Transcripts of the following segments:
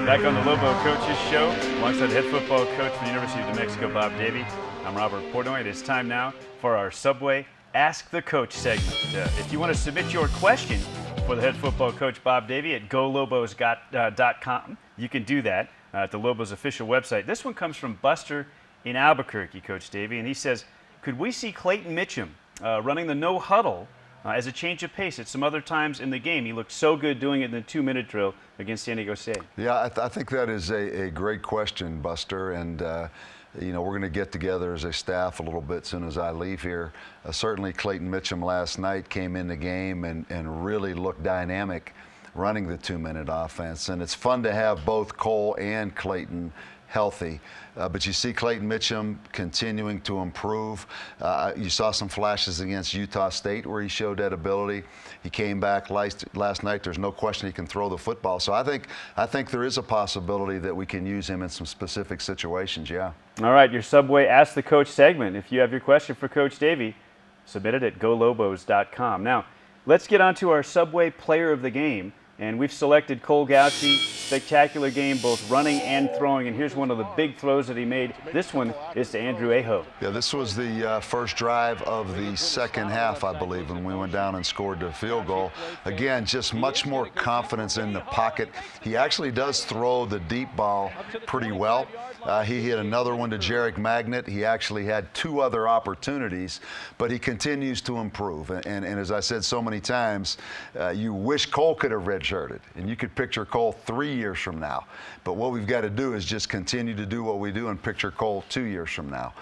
Back on the Lobo Coaches Show, alongside head football coach for the University of New Mexico, Bob Davie. I'm Robert Portnoy. It is time now for our Subway Ask the Coach segment. If you want to submit your question for the head football coach, Bob Davie, at golobos.com, you can do that at the Lobos official website. This one comes from Buster in Albuquerque, Coach Davie, and he says, could we see Clayton Mitchum running the no huddle as a change of pace at some other times in the game? He looked so good doing it in the 2-minute drill against San Diego State. Yeah, I think that is a great question, Buster, and you know, we're going to get together as a staff a little bit as soon as I leave here. Certainly Clayton Mitchum last night came in the game and really looked dynamic running the 2-minute offense, and it's fun to have both Cole and Clayton healthy. But you see Clayton Mitchum continuing to improve. You saw some flashes against Utah State where he showed that ability. He came back last night. There's no question he can throw the football. So I think there is a possibility that we can use him in some specific situations, yeah. All right, your Subway Ask the Coach segment. If you have your question for Coach Davie, submit it at golobos.com. Now, let's get on to our Subway Player of the Game. And we've selected Cole Gautsche. Spectacular game, both running and throwing. And here's one of the big throws that he made. This one is to Andrew Aho. Yeah, this was the first drive of the second half, I believe, when we went down and scored the field goal. Again, just much more confidence in the pocket. He actually does throw the deep ball pretty well. He hit another one to Jarek Magnet. He actually had 2 other opportunities, but he continues to improve. And as I said so many times, you wish Cole could have redshirted, and you could picture Cole 3 years from now. But what we've got to do is just continue to do what we do and picture Cole 2 years from now.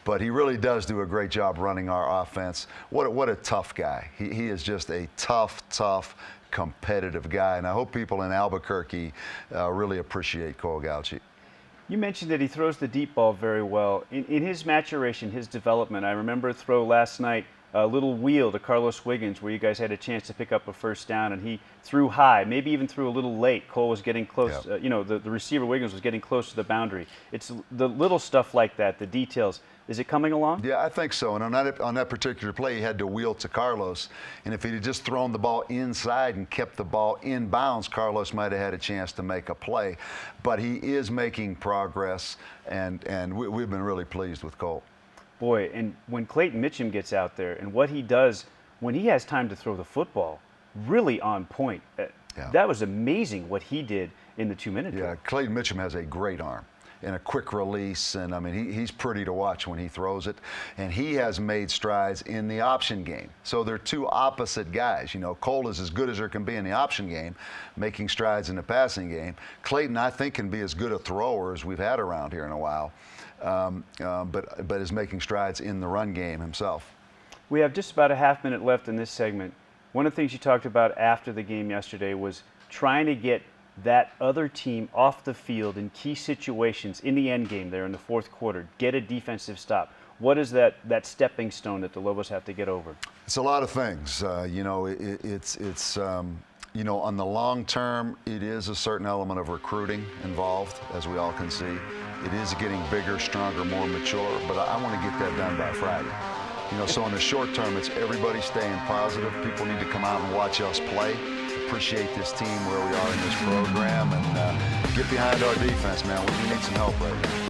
But he really does do a great job running our offense. What a tough guy. He is just a tough, competitive guy. And I hope people in Albuquerque really appreciate Cole Gautsche. You mentioned that he throws the deep ball very well. In his maturation, his development, I remember a throw last night, a little wheel to Carlos Wiggins where you guys had a chance to pick up a first down, and he threw high, maybe even threw a little late. Cole was getting close. Yep. You know, the receiver Wiggins was getting close to the boundary. It's the little stuff like that, the details. Is it coming along? Yeah, I think so. And on that particular play, he had to wheel to Carlos. And if he had just thrown the ball inside and kept the ball in bounds, Carlos might have had a chance to make a play. But he is making progress, and we've been really pleased with Cole. Boy, and when Clayton Mitchum gets out there and what he does when he has time to throw the football, really on point. Yeah. That was amazing what he did in the 2-minute drill. Yeah, Clayton Mitchum has a great arm and a quick release, and I mean he's pretty to watch when he throws it, and he has made strides in the option game. So they're 2 opposite guys. You know, Cole is as good as there can be in the option game, making strides in the passing game. Clayton, I think, can be as good a thrower as we've had around here in a while, but is making strides in the run game himself. We have just about a half-minute left in this segment. One of the things you talked about after the game yesterday was trying to get that other team off the field in key situations in the end game there in the fourth quarter, get a defensive stop. What is that stepping stone that the Lobos have to get over? It's a lot of things. You know, you know, on the long term, it is a certain element of recruiting involved, as we all can see. It is getting bigger, stronger, more mature, but I want to get that done by Friday. You know, so in the short term, it's everybody staying positive. People need to come out and watch us play, appreciate this team where we are in this program, and get behind our defense, man. We need some help right now.